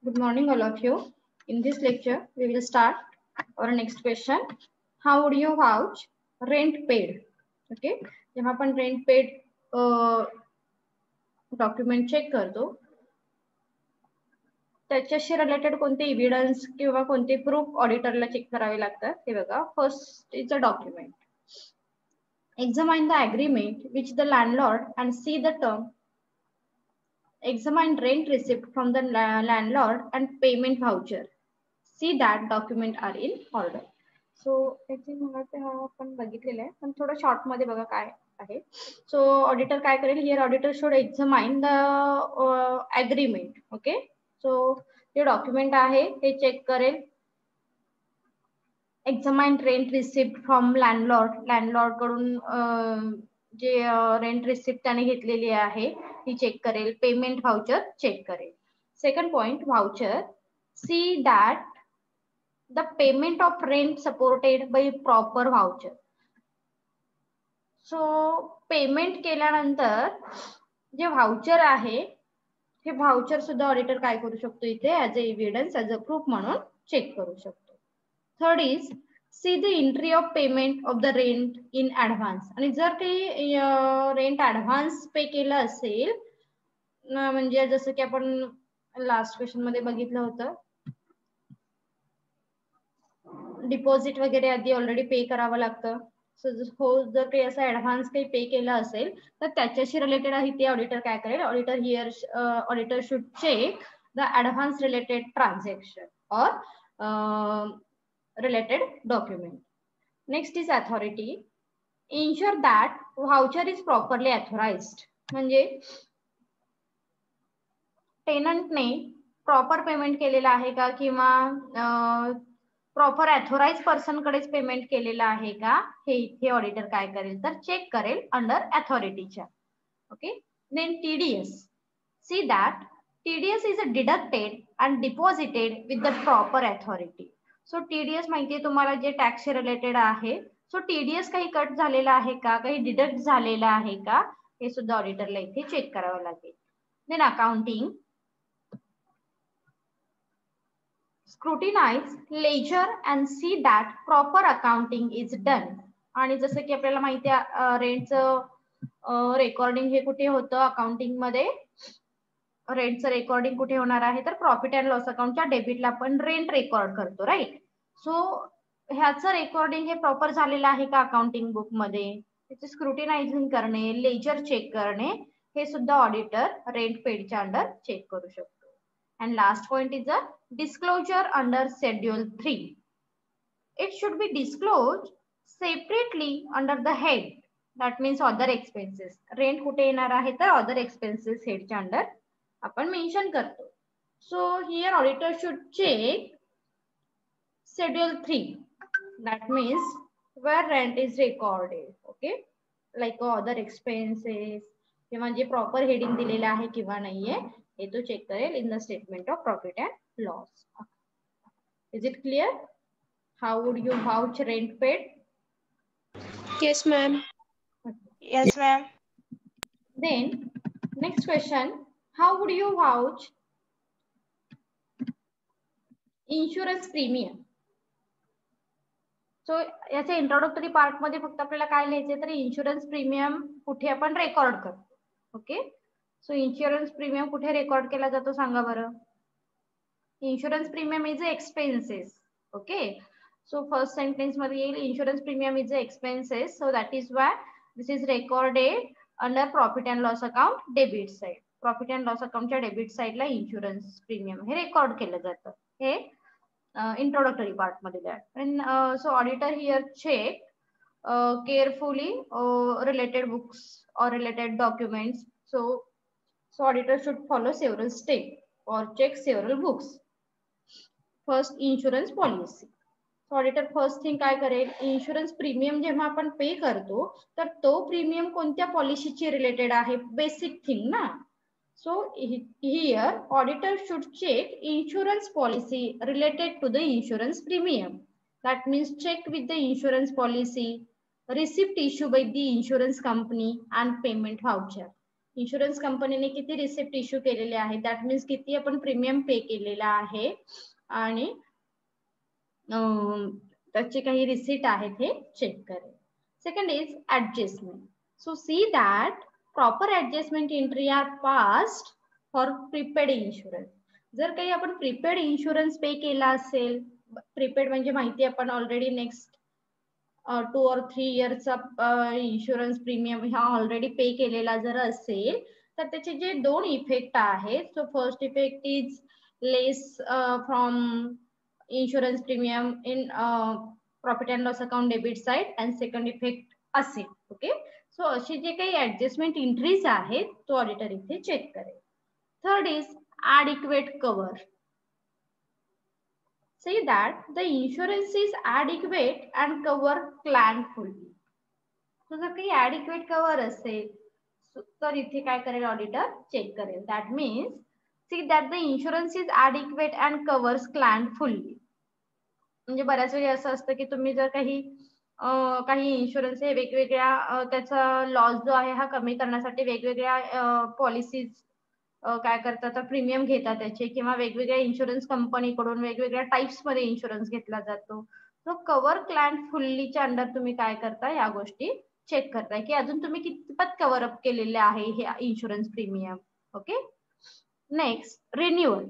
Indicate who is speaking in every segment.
Speaker 1: Good morning, all of you. In this lecture, we will start our next question. How would you vouch rent paid? Okay, जेव्हा आपण rent paid document check करतो त्याच्याशी related कोणते evidence किंवा कोणते proof ऑडिटरला check करावे लागतात ते बघा. First is a document. Examine the agreement which the landlord and see the term. Examine rent receipt from the landlord and payment voucher. See that document are in order. So याची मला ते आपण बघितलेलं आहे पण थोडं शॉर्ट मध्ये बघा काय आहे. सो ऑडिटर काय करेल, here auditor should examine the agreement. Okay, so जे डॉक्युमेंट आहे ते चेक करेल. Examine rent receipt from landlord कडून जे रेंट रिसिप्ट त्याने घेतलेली आहे ती चेक करेल. पेमेंट व्हाउचर चेक करेल. Second point, voucher. See that the payment of rent supported by proper voucher. So payment केल्यानंतर जे व्हाउचर आहे हे व्हाउचर सुद्धा ऑडिटर काय करू शकतो इथे as a evidence, as a proof म्हणून चेक करू शकतो. Third is see the entry of payment of the rent in advance. आणि जर काही रेंट ऍडव्हान्स पे केलं असेल म्हणजे जसं की आपण लास्ट क्वेश्चन मध्ये बघितलं होतं, डिपॉझिट वगैरे आधी ऑलरेडी पे करावं लागतं. सो जर काही असं ऍडव्हान्स काही पे केलं असेल तर त्याच्याशी रिलेटेड आहे ते ऑडिटर काय करेल, auditor should check the advance related transaction और related document. Next is authority. Ensure that voucher is properly authorized. म्हणजे टेनंटने प्रॉपर पेमेंट केलेला आहे का किंवा प्रॉपर ऑथोराइज पर्सन कडेच पेमेंट केलेलं आहे का हे इथे ऑडिटर काय करेल तर चेक करेल अंडर अथॉरिटीच्या. Okay, then TDS. See that TDS is deducted and deposited with the proper authority. So TDS माहितीये तुम्हाला जे टॅक्स रिलेटेड आहे. सो टीडीएस काही कट झालेला आहे का, काही डिडक्ट झालेला आहे का हे सुद्धा ऑडिटरला इथे चेक करावं लागेल. Then accounting. Scrutinize ledger and see that proper accounting is done. आणि जसं की आपल्याला माहिती आहे रेंटचं रेकॉर्डिंग हे कुठे होतं अकाउंटिंग मध्ये. रेंटचं रेकॉर्डिंग कुठे होणार आहे तर प्रॉफिट अँड लॉस अकाउंटच्या डेबिटला आपण रेंट रेकॉर्ड करतो, राईट. सो ह्याचं रेकॉर्डिंग हे प्रॉपर झालेलं आहे का अकाउंटिंग बुक मध्ये, त्याचे स्क्रुटिनायझिंग करणे, लेजर चेक करणे हे सुद्धा ऑडिटर रेंट पेडच्या अंडर चेक करू शकतो. And last point is a disclosure under schedule 3. It should be disclosed separately under the head, that means other expenses. Rent कुठे येणार आहे तर other expenses head च्या अंडर आपण मेन्शन करतो. So here auditor should check schedule 3, that means where rent is recorded. Okay, like other expenses किंवा जे proper heading दिलेलं आहे किंवा नाहीये हे तो चेक करेल in the statement of profit and loss. Is it clear? How would you vouch rent paid?
Speaker 2: Yes, ma'am.
Speaker 3: Yes, ma'am.
Speaker 1: Then next question, how would you vouch insurance premium? So याच्या introductory part मध्ये फक्त आपल्याला काय लिहायचंय तर insurance premium कुठे आपण record करतो. ओके, सो इन्शुरन्स प्रीमियम कुठे रेकॉर्ड केला जातो सांगा बरं. Insurance premium is expenses. Okay, so first sentence मध्ये येईल insurance premium is expenses. So that is why this is recorded under profit and loss account debit side. Profit and loss अकाउंटच्या debit साइडला insurance premium हे record केलं जातं. हे introductory part मध्ये द्या. And so auditor here check carefully related books or related documents. So auditor should follow several steps or check several books. First, insurance policy. So auditor first thing काय करेल, insurance premium जेव्हा आपण पे करतो तर तो premium कोणत्या पॉलिसीची related आहे, बेसिक थिंग ना. So here auditor should check insurance policy related to the insurance premium. That means check with the insurance policy, receipt issued by the insurance company and payment voucher. Insurance कंपनीने किती receipt issue केलेले आहे, that means किती आपण premium पे केलेला आहे आणि त्याचे काही रिसिट आहेत हे चेक करेल. Second is adjustment. So see that proper adjustment entry are passed for prepaid insurance. जर काही आपण प्रीपेड इन्शुरन्स पे केला असेल, प्रीपेड म्हणजे माहिती आपण ऑलरेडी नेक्स्ट 2 or 3 इयर्सचा इन्शुरन्स प्रीमियम हा ऑलरेडी पे केलेला जर असेल तर त्याचे जे दोन इफेक्ट आहेत. So first effect is less from insurance premium in profit and loss account debit side and second effect असेल. ओके, सो असे जे काही ऍडजस्टमेंट एंट्रीज आहेत तो ऑडिटर इथे चेक करेल. Third is adequate cover. Say that the insurance is adequate and cover claimed fully. So जर काही adequate cover असेल तर इथे काय करेल ऑडिटर चेक करेल. That means see that the insurance is adequate and covers claimed fully. म्हणजे बऱ्याच वेळी असं असतं की तुम्ही जर काही इन्शुरन्स हे वेगवेगळ्या त्याचा लॉस जो आहे हा कमी करण्यासाठी वेगवेगळ्या पॉलिसीज काय करतात प्रीमियम घेतात त्याचे, किंवा वेगवेगळ्या इन्शुरन्स कंपनीकडून वेगवेगळ्या टाइप्स मध्ये इन्शुरन्स घेतला जातो. तो कव्हर क्लायंट फुल्लीच्या अंडर तुम्ही काय करता या गोष्टी चेक करताय की अजून तुम्ही कितपत कव्हर अप केलेले आहे हे insurance premium. Okay, next renewal.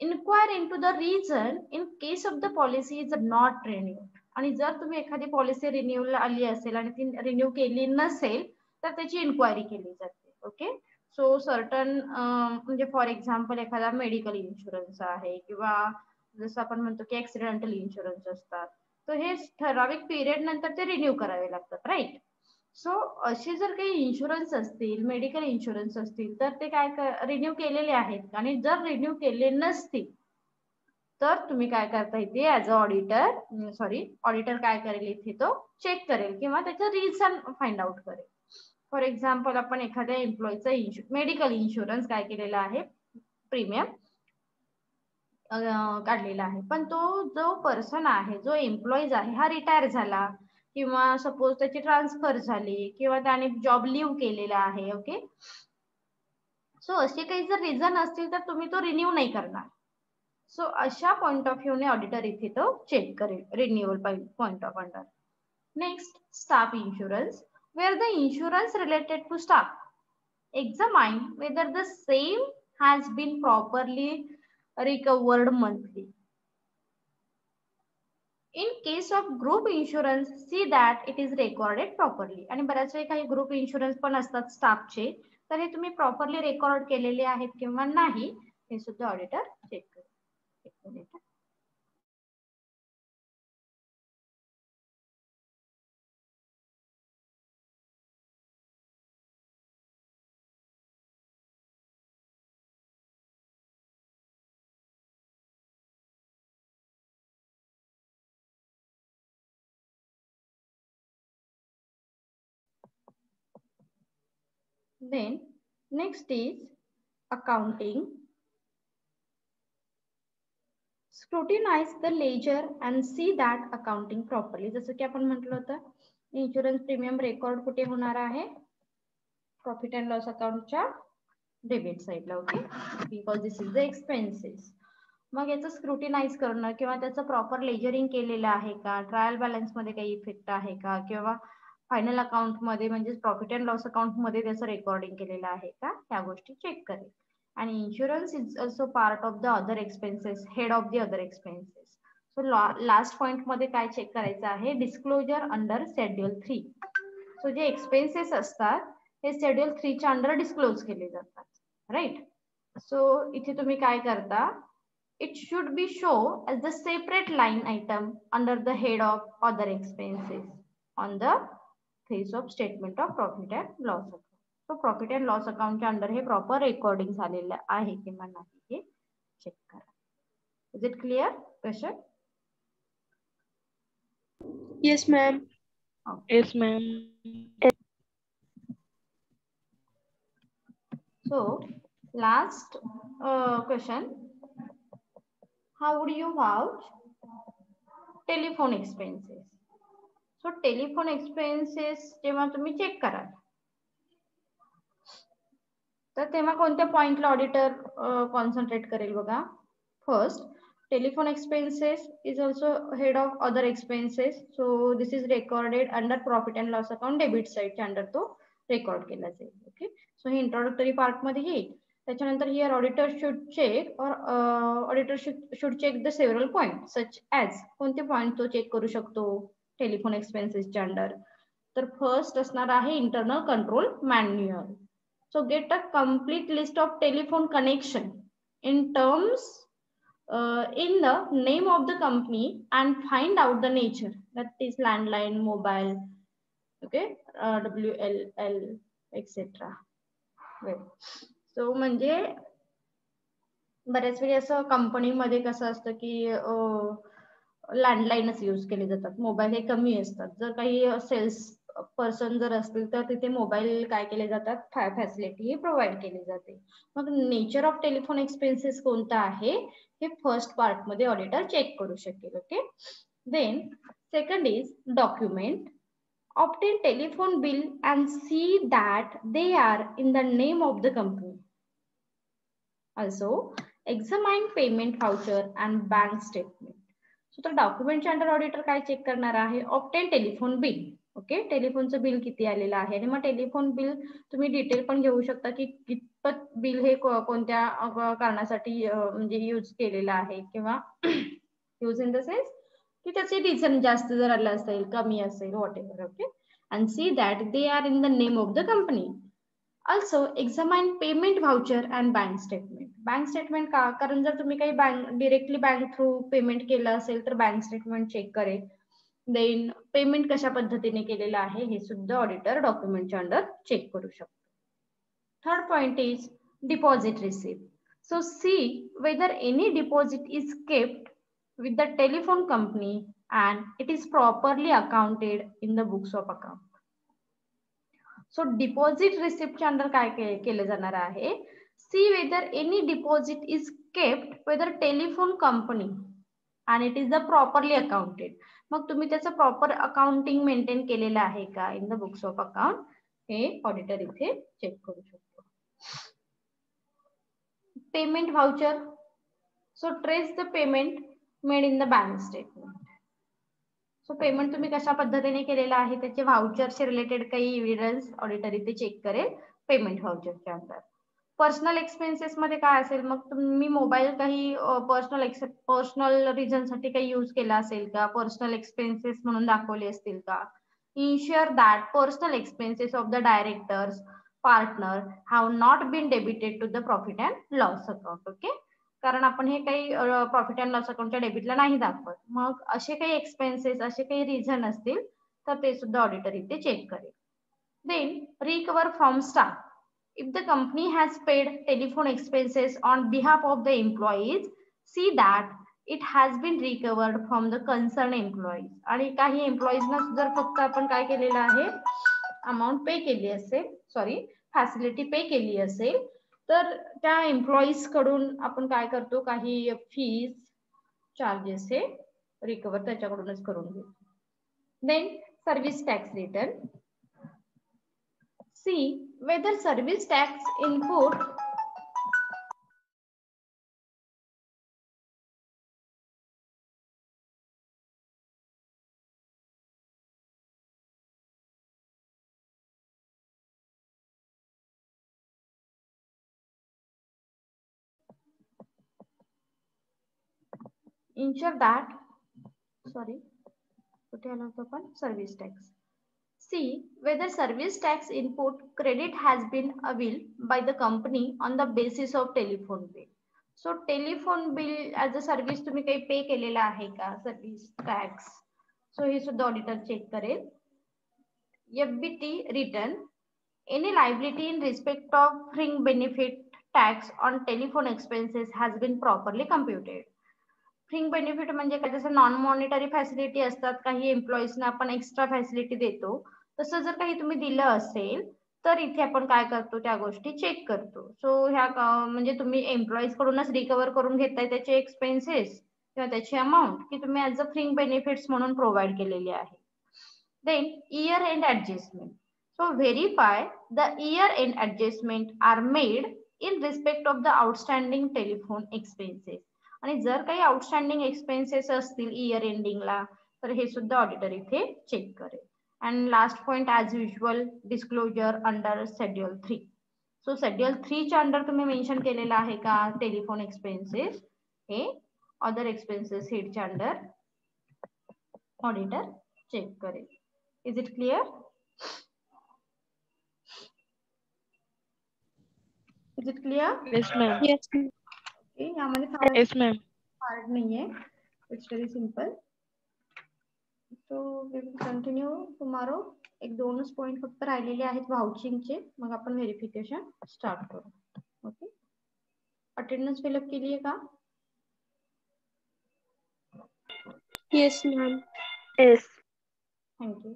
Speaker 1: Inquire into the reason in case of the policy is not renewed. आणि जर तुम्ही एखादी पॉलिसी रिन्यूअल आली असेल आणि ती रिन्यू केली नसेल तर त्याची इन्क्वायरी केली जाते. ओके, सो सर्टन म्हणजे फॉर एक्झाम्पल एखादा मेडिकल इन्शुरन्स आहे किंवा जसं आपण म्हणतो की ऍक्सिडेंटल इन्शुरन्स असतात, तर हे ठराविक पिरियड नंतर ते रिन्यू करावे लागतात, राईट. सो असे जर काही इन्शुरन्स असतील, मेडिकल इन्शुरन्स असतील तर ते काय रिन्यू केलेले आहेत, आणि जर रिन्यू केले नसतील तर तुम्ही काय करता इथे ऍज अ ऑडिटर काय करेल इथे तो चेक करेल किंवा त्याचं रिझन फाइंड आउट करेल. फॉर एक्झाम्पल आपण एखाद्या एम्प्लॉईचा मेडिकल इन्शुरन्स काय केलेला आहे प्रीमियम काढलेला आहे, पण तो जो पर्सन आहे, जो एम्प्लॉईज आहे हा रिटायर झाला किंवा सपोज त्याची ट्रान्सफर झाली किंवा त्याने जॉब लिव्ह केलेला आहे. ओके, सो असे काही जर रिझन असतील तर तुम्ही तो रिन्यू नाही करणार. सो अशा पॉइंट ऑफ व्ह्यू ने ऑडिटर इथे तो चेक करेल renewal point of under. Next staff insurance, where the insurance related to staff examine whether the same has been properly recovered monthly. In case of group insurance, see that it is recorded properly. आणि बऱ्याच वेळी काही group insurance पण असतात स्टाफचे, तर हे तुम्ही properly record केलेले आहेत किंवा नाही हे सुद्धा ऑडिटर चेक करेल. Then next is accounting. Scrutinize the ledger and see that accounting properly. जसं की आपण म्हटलं होतं इन्शुरन्स प्रीमियम रेकॉर्ड कुठे होणार आहे, प्रॉफिट अँड लॉस अकाउंटच्या डेबिट साईडला. Okay, because this is the expenses. मग याचं स्क्रुटिनाइज करणं किंवा त्याचं प्रॉपर लेजरिंग केलेलं आहे का, ट्रायल बॅलन्स मध्ये काही इफेक्ट आहे का, किंवा फायनल अकाउंट मध्ये म्हणजे प्रॉफिट अँड लॉस अकाउंट मध्ये त्याचं रेकॉर्डिंग केलेलं आहे का, या गोष्टी चेक करेल. आणि insurance is also part of the other expenses, head of the other expenses. So last point मध्ये काय चेक करायचं आहे, डिस्क्लोजर अंडर शेड्यूल 3. सो जे एक्सपेन्सेस असतात हे शेड्यूल 3 च्या अंडर डिस्क्लोज केले जातात, राईट. सो इथे तुम्ही काय करता, it should be shown as the separate line item under the head of other expenses on the face of statement of profit and loss account. So profit and loss account च्या under हे proper recording झालेलं आहे किंवा नाही हे check करा. Is it clear question?
Speaker 2: Yes, ma'am.
Speaker 1: Okay.
Speaker 3: Yes, ma'am.
Speaker 1: So last question, how would you vouch telephone expenses? So telephone expenses जेव्हा तुम्ही चेक कराल तर तेव्हा कोणत्या पॉइंटला ऑडिटर कॉन्सन्ट्रेट करेल बघा. First, telephone expenses is also head of other expenses, so this is recorded under profit and loss account debit साईडच्या अंडर तो रेकॉर्ड केला जाईल. ओके, सो हे इंट्रोडक्टरी पार्ट मध्ये येईल. त्याच्यानंतर हिअर ऑडिटर शुड चेक और auditor should check the several point such as, कोणते पॉइंट तो चेक करू शकतो टेलिफोन एक्सपेन्सेसच्या अंडर. तर फर्स्ट असणार आहे internal control manual. So get a complete list of telephone connection in terms in the name of the company and find out the nature, that is landline, mobile, okay, WLL, etc. Well, so म्हणजे बऱ्याच वेळी असं कंपनीमध्ये कसं असतं की लँडलाईनच use केले जातात, मोबाईल हे कमी असतात. जर काही सेल्स पर्सन जर असतील तर तिथे मोबाईल काय केले जातात, फॅसिलिटी ही प्रोव्हाइड केली जाते. मग नेचर ऑफ टेलिफोन एक्सपेन्सेस कोणता आहे हे फर्स्ट पार्ट मध्ये ऑडिटर चेक करू शकेल. Okay, then second is document. Obtain telephone bill and see that they are in the name of the company. Also examine payment voucher and bank statement. So तर डॉक्युमेंटच्या under auditor काय check करणार आहे, obtain telephone bill. Okay, टेलिफोनचं bill किती आलेलं आहे, आणि मग टेलिफोन बिल तुम्ही डिटेल पण घेऊ शकता की कितपत बिल हे कोणत्या कारणासाठी म्हणजे यूज केलेलं आहे, किंवा यूज इन द सेन्स की त्याचे रिझन जास्त जर आलं असेल, कमी असेल, what ever. Okay, and see that they are in the name of the company. Also examine payment voucher and bank statement. Bank statement का, कारण जर तुम्ही काही डिरेक्टली बँक थ्रू पेमेंट केलं असेल तर बँक स्टेटमेंट चेक करेल. देन पेमेंट कशा पद्धतीने केलेलं आहे हे सुद्धा ऑडिटर डॉक्युमेंटच्या अंडर चेक करू शकतो. Third point is deposit receipt. So C whether any deposit is kept with the telephone company and it is properly accounted in the books of account. So deposit रिसिप्टच्या under काय केले जाणार आहे, see whether any deposit is kept whether telephone company आणि it is the properly accounted. मग तुम्ही त्याचं proper accounting maintain केलेलं आहे का in the books of account, हे ऑडिटर इथे चेक करू शकतो. Payment voucher. So trace the payment made in the bank statement. So payment तुम्ही कशा पद्धतीने केलेला आहे त्याचे व्हाउचरचे रिलेटेड काही एव्हिडन्स ऑडिटर इथे चेक करेल पेमेंट व्हाउचरच्या अंडर. पर्सनल एक्सपेन्सेस मध्ये काय असेल, मग तुम्ही मोबाईल काही पर्सनल रिझन साठी काही यूज केला असेल का, पर्सनल एक्सपेन्सेस म्हणून दाखवले असतील का. Ensure that personal expenses of the directors partner have not been debited to the profit and loss account. Okay, कारण आपण हे काही प्रॉफिट अँड लॉस अकाउंटच्या डेबिटला नाही दाखवत. मग असे काही एक्सपेन्सेस, असे काही रिझन असतील तर ते सुद्धा ऑडिटर इथे चेक करेल. Then recover from staff. If the company has paid telephone expenses on behalf of the employees, see that it has been recovered from the concern employees. आणि काही एम्प्लॉईजना जर फक्त आपण काय केलेलं आहे, अमाऊंट पे केली असेल, सॉरी फॅसिलिटी पे केली असेल, तर त्या एम्प्लॉईज कडून आपण काय करतो, काही फीज चार्जेस हे रिकवर त्याच्याकडूनच करून घेतो. Then service tax return. See whether service tax input ensure that, sorry, कुठे आलो होतो आपण, service tax. See whether service tax input credit has been availed by the company on the basis of telephone bill. So telephone bill as a service तुम्ही काही पे केलेला आहे का, service tax. So हे सुद्धा ऑडिटर चेक करेल. FBT return. Any liability in respect of fringe benefit tax on telephone expenses has been properly computed. फ्रिंग benefit म्हणजे काय, जसं नॉन मॉनिटरी फॅसिलिटी असतात, काही एम्प्लॉईजना आपण एक्स्ट्रा फॅसिलिटी देतो, तसं जर काही तुम्ही दिलं असेल तर इथे आपण काय करतो, त्या गोष्टी चेक करतो. सो ह्या म्हणजे तुम्ही एम्प्लॉईज कडूनच रिकव्हर करून घेताय त्याचे एक्सपेन्सेस किंवा त्याची अमाऊंट, की तुम्ही ऍज अ फ्रिंग बेनिफिट्स म्हणून प्रोव्हाइड केलेली आहे. Then year end adjustment. So verify the year-end adjustment are made in respect of the outstanding telephone expenses. आणि जर काही आउटस्टँडिंग एक्सपेन्सेस असतील इयर एंडिंगला तर हे सुद्धा ऑडिटर इथे चेक करेल. And last point as usual disclosure under schedule 3. So schedule 3 च्या अंडर तुम्ही मेन्शन केलेलं आहे का टेलिफोन एक्सपेन्सेस हे अदर एक्सपेन्सेस हेडच्या अंडर ऑडिटर चेक करेल. Is it clear? Is it clear?
Speaker 3: Yes, ma'am.
Speaker 2: Yes.
Speaker 1: Okay, यामध्ये फार
Speaker 3: Yes, ma'am.
Speaker 1: हार्ड नाहीये. It's very simple. So we will continue tomorrow. एक दोनच पॉइंट फक्त राहिलेले आहेत वाउचिंगचे, मग आपण व्हेरिफिकेशन स्टार्ट करू. ओके, अटेंडन्स फिलअप केली आहे का?
Speaker 2: Yes, ma'am.
Speaker 3: Yes.
Speaker 1: थँक्यू.